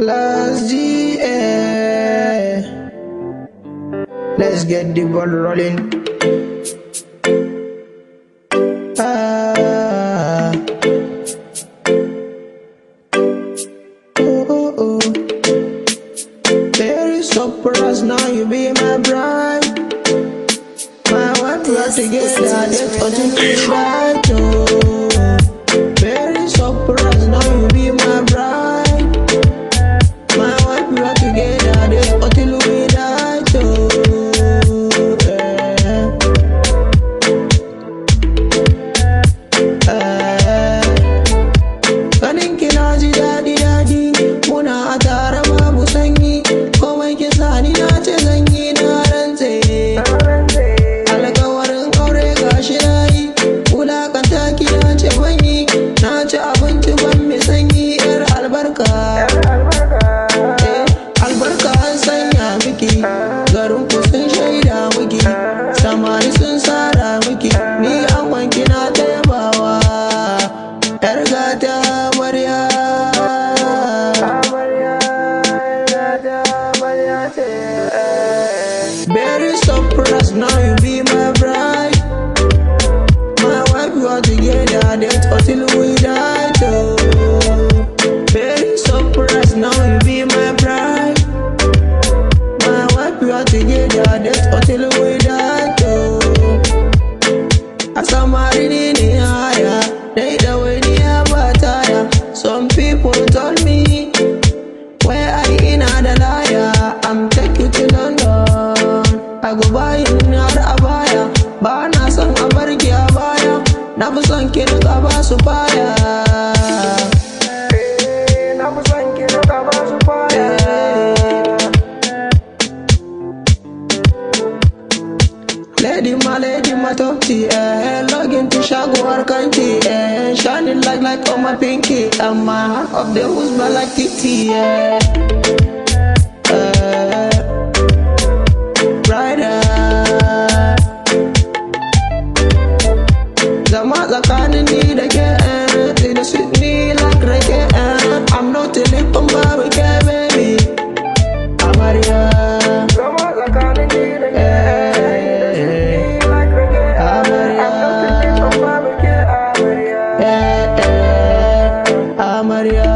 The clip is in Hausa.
Last GA. Let's get the ball rolling. Ah. Oh, oh, oh. Very surprised now you be my bride. My wife, we are together, that's what you need, right? Oh. Very surprised now you be my bride. My wife, we are together, that's what you need, right? Oh. Kanin kina ji daɗi daɗi, muna a tare babu sanyi, komai kisa ni na ce zan yi na rantse. Alƙawarin aure gashi na yi, wulaƙanta ki na ce ban yi, na ci abinci ban mai sanyi yar albarka. Albarka an sanya miki, garin ku sun shaida miki, samari sun sara miki, ni an wanki na taimawa. Yar gata amarya. Very surprised now you be my bride. My wife, you are together, that's until we die. Oh. Very surprised now you be my bride. My wife, you are together, that's until we die. Oh. Asamari ni haya, they the way ni abataya. Some people told me, where I in a liar, I'm take you to London. I go buy in abaya, ba na san a barki a baya, na fi son ki rika ba su faya. Na fi son ki rika ba su faya. Lady my topsy, log into shaguar kanti, shining like light on my pinky, and my heart of the husband like titi, brighter. Zama tsakanin ni da ke, da sweet me like reggae, I'm not a lip on baby, baby, amarya. Zama tsakanin ni da ke, Maria.